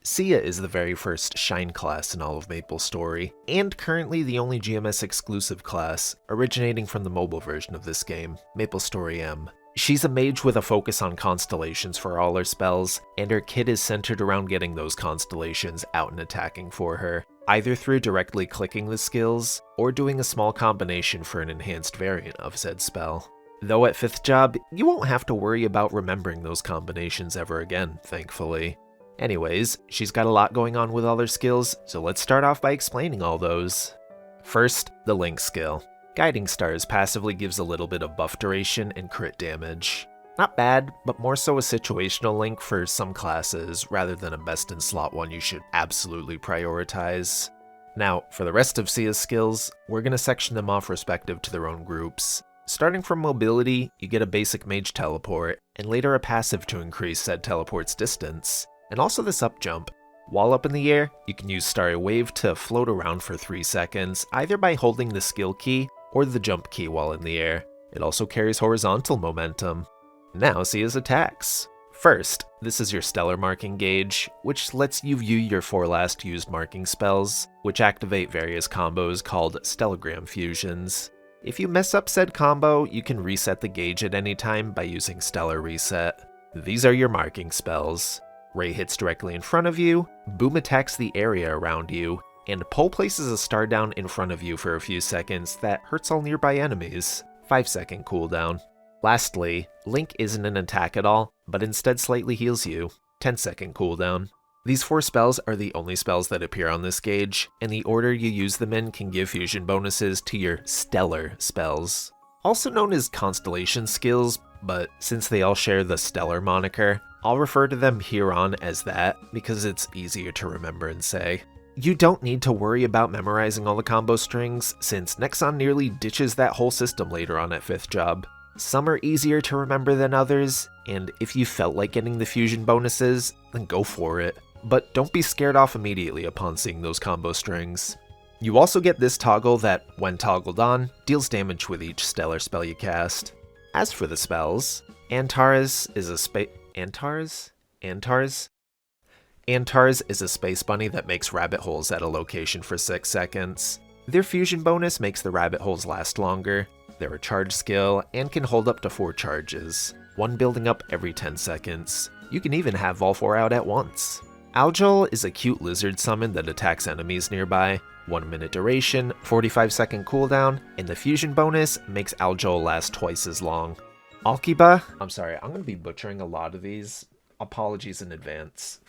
Sia is the very first Shine class in all of MapleStory, and currently the only GMS exclusive class, originating from the mobile version of this game, MapleStory M. She's a mage with a focus on constellations for all her spells, and her kit is centered around getting those constellations out and attacking for her, either through directly clicking the skills, or doing a small combination for an enhanced variant of said spell. Though at 5th job, you won't have to worry about remembering those combinations ever again, thankfully. Anyways, she's got a lot going on with all her skills, so let's start off by explaining all those. First, the Link skill. Guiding Stars passively gives a little bit of buff duration and crit damage. Not bad, but more so a situational link for some classes, rather than a best in slot one you should absolutely prioritize. Now, for the rest of Sia's skills, we're going to section them off respective to their own groups. Starting from mobility, you get a basic mage teleport, and later a passive to increase said teleport's distance. And also this up jump. While up in the air, you can use Starry Wave to float around for 3 seconds, either by holding the skill key or the jump key while in the air. It also carries horizontal momentum. Now Sia's attacks. First, this is your Stellar Marking gauge, which lets you view your 4 last used marking spells, which activate various combos called Stellagram Fusions. If you mess up said combo, you can reset the gauge at any time by using Stellar Reset. These are your marking spells. Ray hits directly in front of you, Boom attacks the area around you, and Pull places a star down in front of you for a few seconds that hurts all nearby enemies. 5-second cooldown. Lastly, Link isn't an attack at all, but instead slightly heals you. 10-second cooldown. These 4 spells are the only spells that appear on this gauge, and the order you use them in can give fusion bonuses to your stellar spells. Also known as constellation skills, but since they all share the stellar moniker, I'll refer to them here on as that because it's easier to remember and say. You don't need to worry about memorizing all the combo strings, since Nexon nearly ditches that whole system later on at 5th job. Some are easier to remember than others, and if you felt like getting the fusion bonuses, then go for it. But don't be scared off immediately upon seeing those combo strings. You also get this toggle that, when toggled on, deals damage with each stellar spell you cast. As for the spells, Antares is a space bunny that makes rabbit holes at a location for 6 seconds. Their fusion bonus makes the rabbit holes last longer. They're a charge skill and can hold up to 4 charges, one building up every 10 seconds. You can even have all 4 out at once. Aljol is a cute lizard summon that attacks enemies nearby. 1 minute duration, 45-second cooldown, and the fusion bonus makes Aljol last twice as long. Alkiba, I'm sorry, I'm going to be butchering a lot of these. Apologies in advance.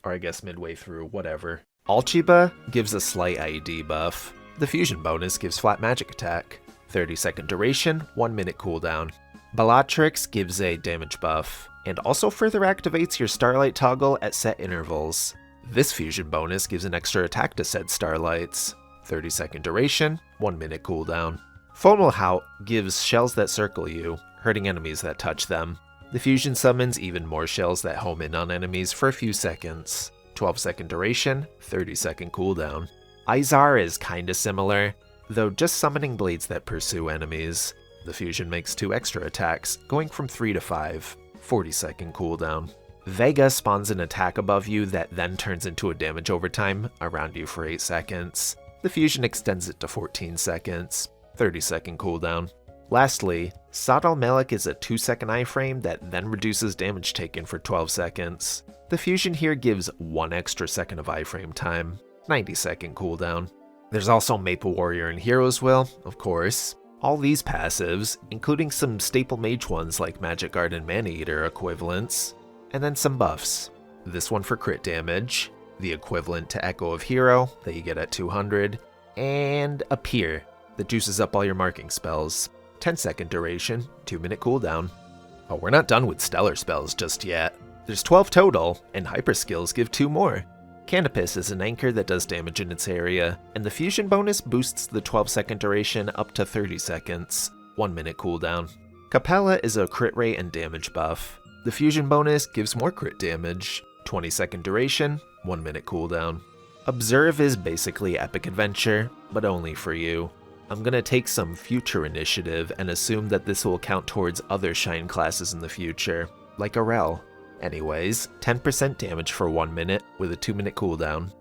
Or I guess midway through, whatever. Alchiba gives a slight IED buff. The fusion bonus gives flat magic attack. 30-second duration, 1 minute cooldown. Bellatrix gives a damage buff, and also further activates your Starlight toggle at set intervals. This fusion bonus gives an extra attack to said Starlights. 30-second duration, 1 minute cooldown. Fomalhaut gives shells that circle you, hurting enemies that touch them. The fusion summons even more shells that home in on enemies for a few seconds. 12-second duration, 30-second cooldown. Izar is kinda similar, though just summoning blades that pursue enemies. The fusion makes 2 extra attacks, going from 3 to 5. 40-second cooldown. Vega spawns an attack above you that then turns into a damage overtime around you for 8 seconds. The fusion extends it to 14 seconds. 30-second cooldown. Lastly, Sadal Melik is a 2-second iframe that then reduces damage taken for 12 seconds. The fusion here gives 1 extra second of iframe time. 90-second cooldown. There's also Maple Warrior and Hero's Will, of course. All these passives, including some staple mage ones like Magic Guard and Maneater equivalents, and then some buffs. This one for crit damage, the equivalent to Echo of Hero that you get at 200, and Appear that juices up all your marking spells. 10-second duration, 2-minute cooldown. Oh, we're not done with stellar spells just yet. There's 12 total, and hyper skills give 2 more. Canopus is an anchor that does damage in its area, and the fusion bonus boosts the 12-second duration up to 30 seconds, 1-minute cooldown. Capella is a crit rate and damage buff. The fusion bonus gives more crit damage, 20-second duration, 1-minute cooldown. Observe is basically Epic Adventure, but only for you. I'm gonna take some future initiative and assume that this will count towards other Shine classes in the future, like Arel. Anyways, 10% damage for 1 minute with a 2-minute cooldown.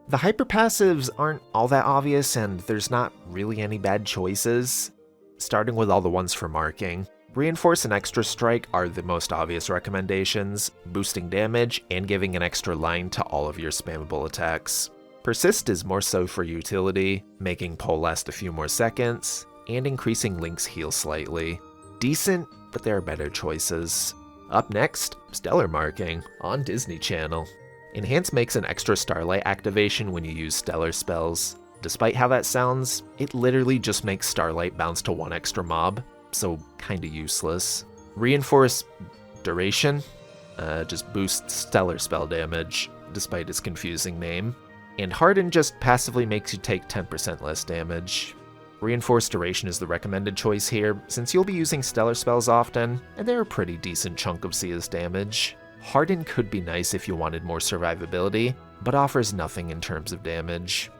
The hyper passives aren't all that obvious, and there's not really any bad choices. Starting with all the ones for marking. Reinforce and Extra Strike are the most obvious recommendations, boosting damage and giving an extra line to all of your spammable attacks. Persist is more so for utility, making pull last a few more seconds, and increasing Link's heal slightly. Decent, but there are better choices. Up next, Stellar Marking on Disney Channel. Enhance makes an extra Starlight activation when you use Stellar spells. Despite how that sounds, it literally just makes Starlight bounce to 1 extra mob, so kinda useless. Reinforce Duration just boosts Stellar spell damage, despite its confusing name. And Harden just passively makes you take 10% less damage. Reinforce Duration is the recommended choice here, since you'll be using Stellar spells often, and they're a pretty decent chunk of Sia's damage. Harden could be nice if you wanted more survivability, but offers nothing in terms of damage.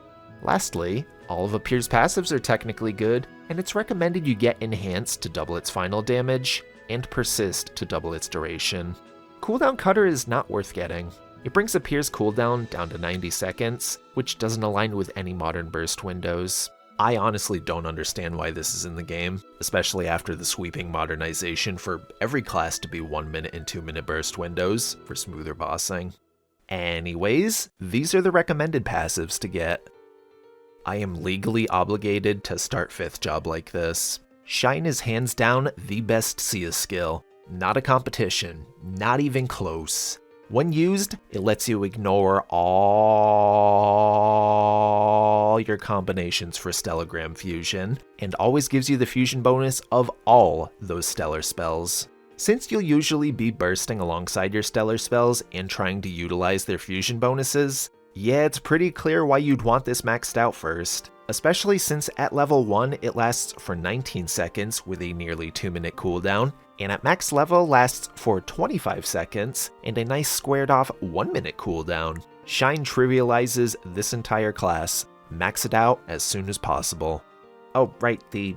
Lastly, all of Appear's passives are technically good, and it's recommended you get Enhance to double its final damage, and Persist to double its duration. Cooldown Cutter is not worth getting. It brings Appear's cooldown down to 90 seconds, which doesn't align with any modern burst windows. I honestly don't understand why this is in the game, especially after the sweeping modernization for every class to be 1 minute and 2 minute burst windows for smoother bossing. Anyways, these are the recommended passives to get. I am legally obligated to start 5th job like this. Shine is hands down the best Sia skill. Not a competition, not even close. When used, it lets you ignore all your combinations for Stellagram Fusion, and always gives you the fusion bonus of all those stellar spells. Since you'll usually be bursting alongside your stellar spells and trying to utilize their fusion bonuses, yeah, it's pretty clear why you'd want this maxed out first. Especially since at level 1 it lasts for 19 seconds with a nearly 2-minute cooldown, and at max level lasts for 25 seconds and a nice squared off 1-minute cooldown. Shine trivializes this entire class. Max it out as soon as possible. Oh, right, the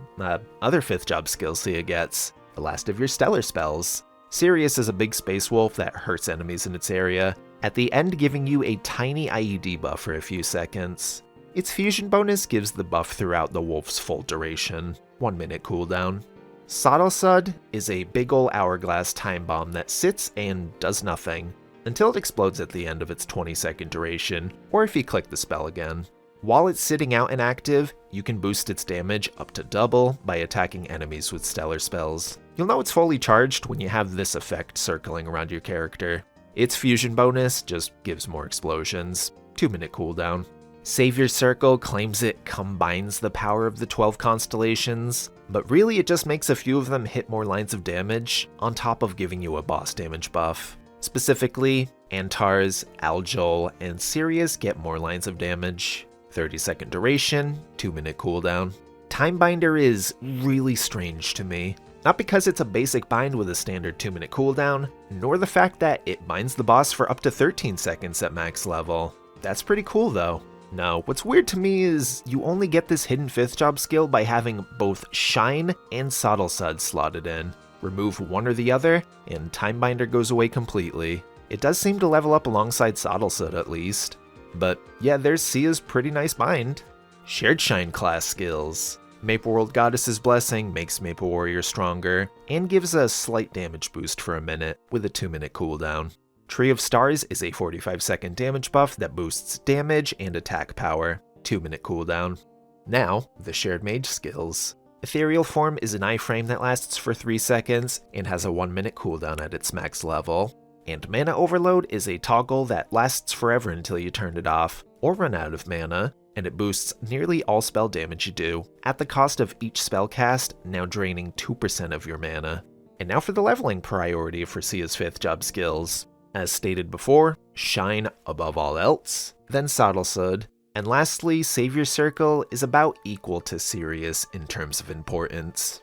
other 5th job skill Sia gets, the last of your stellar spells. Sirius is a big space wolf that hurts enemies in its area, at the end giving you a tiny IED buff for a few seconds. Its fusion bonus gives the buff throughout the wolf's full duration, 1-minute cooldown. Sod is a big ol' hourglass time bomb that sits and does nothing, until it explodes at the end of its 20-second duration, or if you click the spell again. While it's sitting out inactive, you can boost its damage up to double by attacking enemies with stellar spells. You'll know it's fully charged when you have this effect circling around your character. Its fusion bonus just gives more explosions, 2-minute cooldown. Savior Circle claims it combines the power of the 12 constellations, but really it just makes a few of them hit more lines of damage, on top of giving you a boss damage buff. Specifically, Antares, Aljol, and Sirius get more lines of damage. 30-second duration, 2-minute cooldown. Timebinder is really strange to me. Not because it's a basic bind with a standard 2-minute cooldown, nor the fact that it binds the boss for up to 13 seconds at max level. That's pretty cool though. No, what's weird to me is you only get this hidden 5th job skill by having both Shine and Sod slotted in. Remove one or the other, and Timebinder goes away completely. It does seem to level up alongside Sod at least. But yeah, there's Sia's pretty nice bind. Shared Shine class skills. Maple World Goddess's Blessing makes Maple Warrior stronger, and gives a slight damage boost for a minute, with a 2-minute cooldown. Tree of Stars is a 45-second damage buff that boosts damage and attack power, 2-minute cooldown. Now, the Shared Mage skills. Ethereal Form is an iframe that lasts for 3 seconds, and has a 1-minute cooldown at its max level. And Mana Overload is a toggle that lasts forever until you turn it off, or run out of mana, and it boosts nearly all spell damage you do, at the cost of each spell cast, now draining 2% of your mana. And now for the leveling priority for Sia's 5th job skills. As stated before, Shine above all else, then Sod, and lastly, Savior Circle is about equal to Sirius in terms of importance.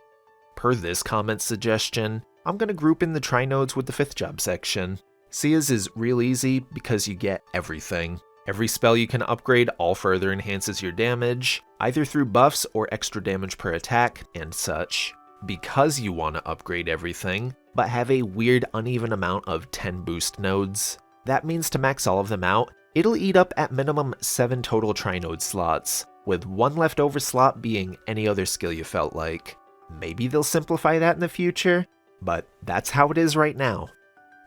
Per this comment suggestion, I'm going to group in the Trinodes with the 5th job section. Sia's is real easy because you get everything. Every spell you can upgrade all further enhances your damage, either through buffs or extra damage per attack and such. Because you want to upgrade everything, but have a weird uneven amount of 10 boost nodes. That means to max all of them out, it'll eat up at minimum 7 total Trinode slots, with one leftover slot being any other skill you felt like. Maybe they'll simplify that in the future, but that's how it is right now.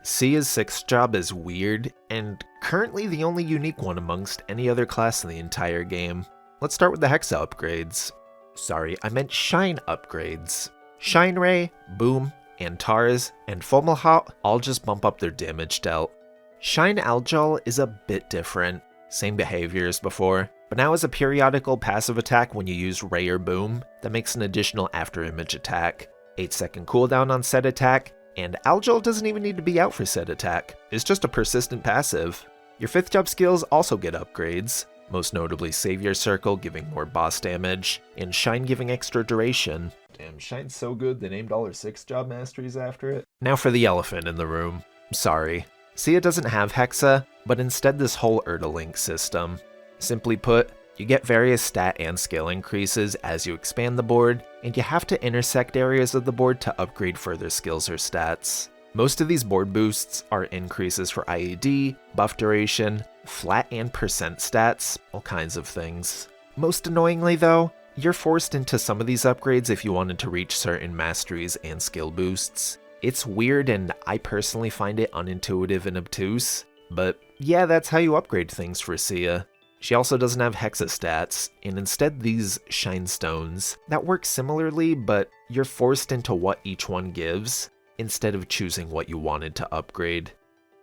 Sia's 6th job is weird, and currently the only unique one amongst any other class in the entire game. Let's start with the Hexa upgrades. Sorry, I meant Shine upgrades. Shine Ray, Boom, Antares, and Fomalhaut all just bump up their damage dealt. Shine Algol is a bit different, same behavior as before, but now has a periodical passive attack when you use Ray or Boom that makes an additional after-image attack, 8-second cooldown on said attack, and Algol doesn't even need to be out for said attack, it's just a persistent passive. Your 5th job skills also get upgrades, most notably Savior Circle giving more boss damage, and Shine giving extra duration. Damn, Shine's so good they named all her 6th job masteries after it. Now for the elephant in the room. Sorry. Sia doesn't have Hexa, but instead this whole Erdalink system. Simply put, you get various stat and skill increases as you expand the board, and you have to intersect areas of the board to upgrade further skills or stats. Most of these board boosts are increases for IED, buff duration, flat and percent stats, all kinds of things. Most annoyingly though, you're forced into some of these upgrades if you wanted to reach certain masteries and skill boosts. It's weird and I personally find it unintuitive and obtuse, but yeah, that's how you upgrade things for Sia. She also doesn't have Hexa stats, and instead these Shine Stones that work similarly, but you're forced into what each one gives, instead of choosing what you wanted to upgrade.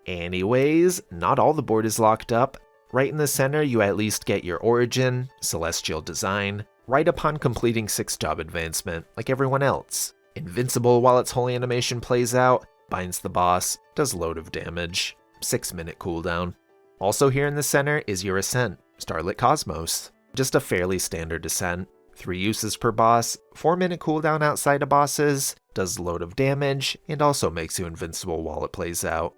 Anyways, not all the board is locked up. Right in the center you at least get your Origin, Celestial Design, right upon completing 6th job advancement, like everyone else. Invincible while its holy animation plays out, binds the boss, does load of damage, 6-minute cooldown. Also here in the center is your Ascent, Starlit Cosmos. Just a fairly standard ascent, 3 uses per boss, 4-minute cooldown outside of bosses, does load of damage, and also makes you invincible while it plays out.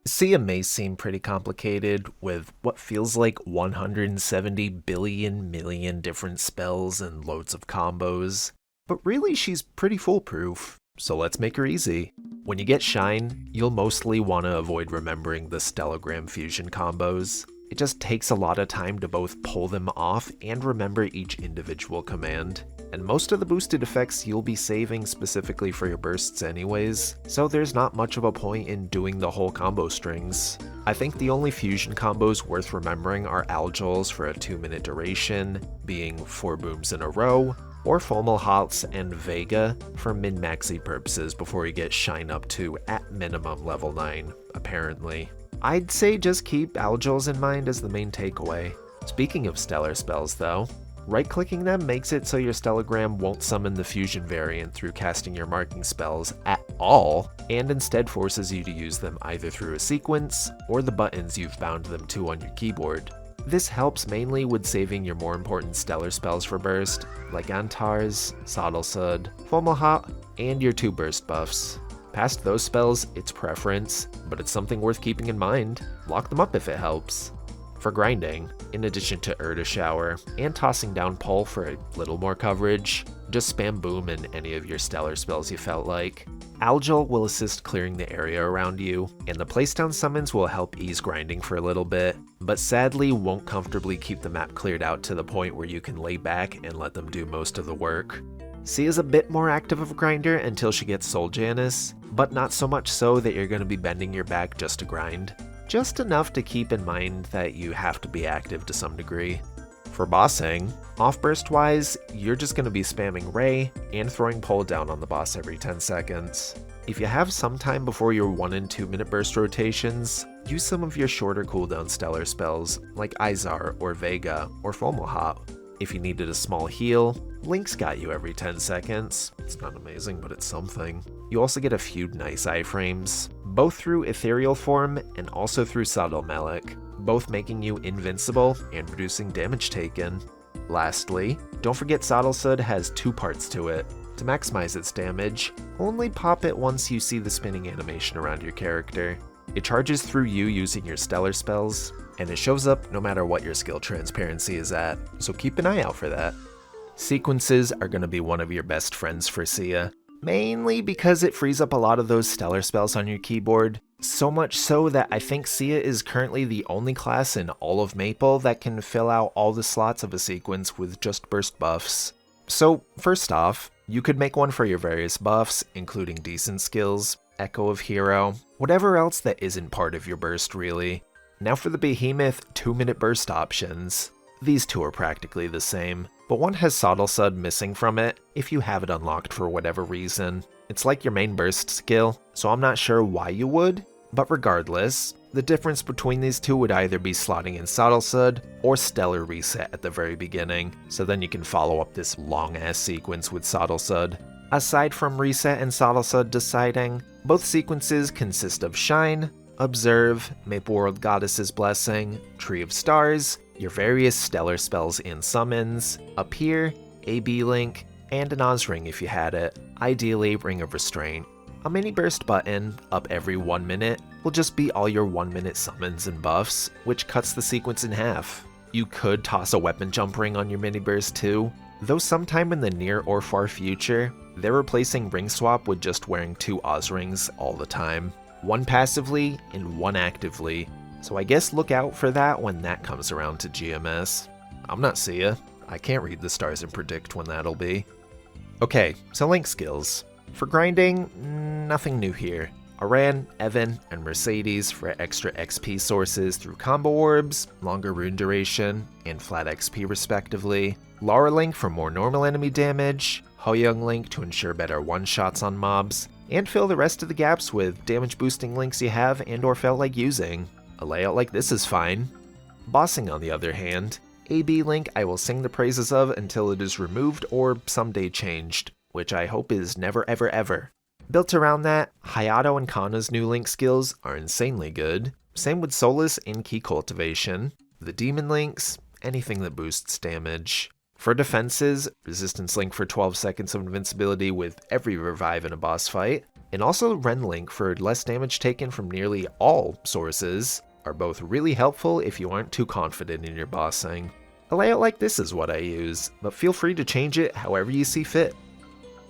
Sia may seem pretty complicated, with what feels like 170 billion million different spells and loads of combos, but really she's pretty foolproof, so let's make her easy. When you get Shine, you'll mostly want to avoid remembering the Stellagram fusion combos. It just takes a lot of time to both pull them off and remember each individual command. And most of the boosted effects you'll be saving specifically for your bursts anyways, so there's not much of a point in doing the whole combo strings. I think the only fusion combos worth remembering are Algols for a 2-minute duration, being 4 booms in a row, or Fomalhauts and Vega for min-maxi purposes before you get Shine up to, at minimum, level 9, apparently. I'd say just keep Algols in mind as the main takeaway. Speaking of stellar spells though, right-clicking them makes it so your Stellagram won't summon the fusion variant through casting your marking spells at all, and instead forces you to use them either through a sequence or the buttons you've bound them to on your keyboard. This helps mainly with saving your more important stellar spells for burst, like Antares, Sodalsud, Fomalhaut, and your 2 burst buffs. Past those spells, it's preference, but it's something worth keeping in mind. Lock them up if it helps. For grinding, in addition to Erda Shower and tossing down Pull for a little more coverage, just spam Boom in any of your stellar spells you felt like. Algol will assist clearing the area around you, and the placedown summons will help ease grinding for a little bit, but sadly won't comfortably keep the map cleared out to the point where you can lay back and let them do most of the work. Sia's a bit more active of a grinder until she gets Soul Janus, but not so much so that you're going to be bending your back just to grind. Just enough to keep in mind that you have to be active to some degree. For bossing, off-burst wise, you're just going to be spamming Ray and throwing Pull down on the boss every 10 seconds. If you have some time before your 1 and 2 minute burst rotations, use some of your shorter cooldown stellar spells like Izar or Vega or Fomalhaut. If you needed a small heal, Link's got you every 10 seconds. It's not amazing, but it's something. You also get a few nice iframes, both through Ethereal Form and also through Subtle Melic, both making you invincible and reducing damage taken. Lastly, don't forget Sodalsud has 2 parts to it. To maximize its damage, only pop it once you see the spinning animation around your character. It charges through you using your stellar spells, and it shows up no matter what your skill transparency is at, so keep an eye out for that. Sequences are going to be one of your best friends for Sia. mainly because it frees up a lot of those stellar spells on your keyboard. So much so that I think Sia is currently the only class in all of Maple that can fill out all the slots of a sequence with just burst buffs. So first off, you could make one for your various buffs, including decent skills, Echo of Hero, whatever else that isn't part of your burst really. Now for the Behemoth 2-minute burst options. These two are practically the same, but one has Sod missing from it if you have it unlocked for whatever reason. It's like your main burst skill, so I'm not sure why you would, but regardless, the difference between these two would either be slotting in Sod or Stellar Reset at the very beginning, so then you can follow up this long-ass sequence with Sod. Aside from Reset and Sod deciding, both sequences consist of Shine, Observe, Maple World Goddess's Blessing, Tree of Stars, your various stellar spells and summons, Appear, AB Link, and an Ozring if you had it, ideally Ring of Restraint. A mini burst button, up every 1 minute, will just be all your 1 minute summons and buffs, which cuts the sequence in half. You could toss a weapon jump ring on your mini burst too, though sometime in the near or far future, they're replacing ring swap with just wearing 2 Ozrings all the time. One passively and one actively, so I guess look out for that when that comes around to GMS. I'm not Sia, I can't read the stars and predict when that'll be. Okay, so Link skills. For grinding, nothing new here. Aran, Evan, and Mercedes for extra XP sources through combo orbs, longer rune duration, and flat XP respectively. Lara Link for more normal enemy damage, Hoyoung Link to ensure better one-shots on mobs, and fill the rest of the gaps with damage boosting links you have and or felt like using. A layout like this is fine. Bossing on the other hand, AB Link I will sing the praises of until it is removed or someday changed, which I hope is never ever ever. Built around that, Hayato and Kana's new Link skills are insanely good. Same with Solus and Key Cultivation. The Demon Links, anything that boosts damage. For defenses, Resistance Link for 12 seconds of invincibility with every revive in a boss fight, and also Ren Link for less damage taken from nearly all sources, are both really helpful if you aren't too confident in your bossing. A layout like this is what I use, but feel free to change it however you see fit.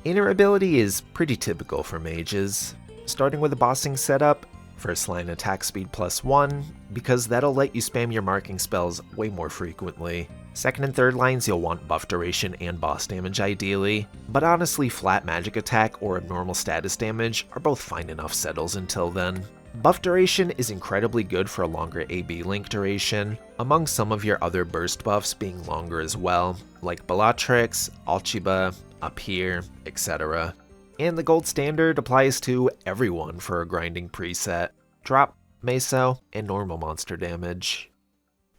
Inner ability is pretty typical for mages. Starting with a bossing setup, first line attack speed +1, because that'll let you spam your marking spells way more frequently. Second and third lines you'll want buff duration and boss damage ideally, but honestly flat magic attack or abnormal status damage are both fine enough settles until then. Buff duration is incredibly good for a longer AB Link duration, among some of your other burst buffs being longer as well, like Bellatrix, Alchiba, Appear, etc. And the gold standard applies to everyone for a grinding preset, drop, meso, and normal monster damage.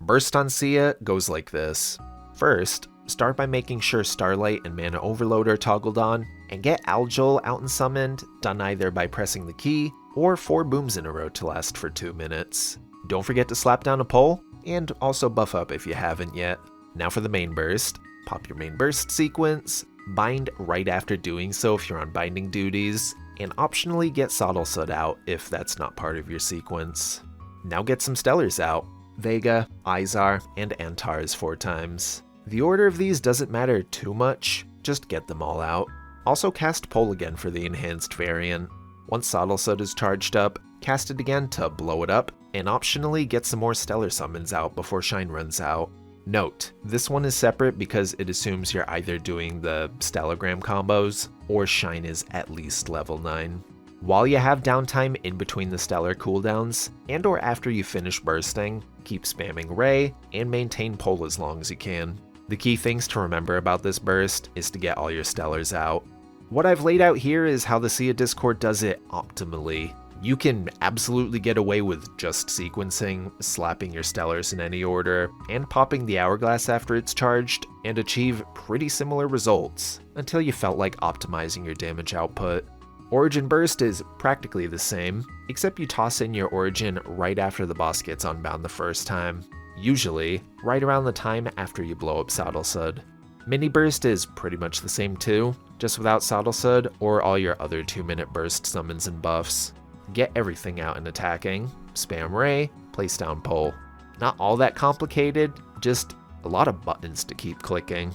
Burst on Sia goes like this. First, start by making sure Starlight and Mana Overload are toggled on, and get Aljol out and summoned, done either by pressing the key, or 4 booms in a row to last for 2 minutes. Don't forget to slap down a pole, and also buff up if you haven't yet. Now for the main burst. Pop your main burst sequence, bind right after doing so if you're on binding duties, and optionally get Sod out if that's not part of your sequence. Now get some Stellars out. Vega, Izar, and Antares 4 times. The order of these doesn't matter too much, just get them all out. Also cast Pole again for the enhanced variant. Once Sod is charged up, cast it again to blow it up, and optionally get some more Stellar summons out before Shine runs out. Note, this one is separate because it assumes you're either doing the Stellagram combos, or Shine is at least level 9. While you have downtime in between the Stellar cooldowns, and or after you finish bursting, keep spamming Ray, and maintain Pole as long as you can. The key things to remember about this burst is to get all your Stellars out. What I've laid out here is how the Sia Discord does it optimally. You can absolutely get away with just sequencing, slapping your Stellars in any order, and popping the Hourglass after it's charged, and achieve pretty similar results, until you felt like optimizing your damage output. Origin Burst is practically the same, except you toss in your Origin right after the boss gets unbound the first time, usually right around the time after you blow up Sod. Mini Burst is pretty much the same too, just without Sod or all your other 2-minute burst summons and buffs. Get everything out in attacking, spam Ray, place down Pole. Not all that complicated, just a lot of buttons to keep clicking.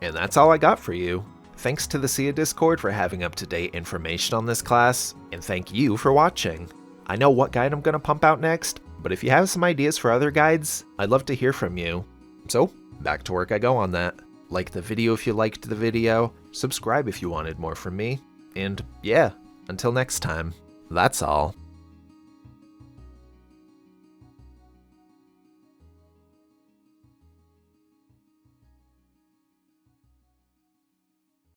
And that's all I got for you. Thanks to the Sia Discord for having up-to-date information on this class, and thank you for watching. I know what guide I'm gonna pump out next, but if you have some ideas for other guides, I'd love to hear from you. So, back to work I go on that. Like the video if you liked the video, subscribe if you wanted more from me, and yeah, until next time, that's all.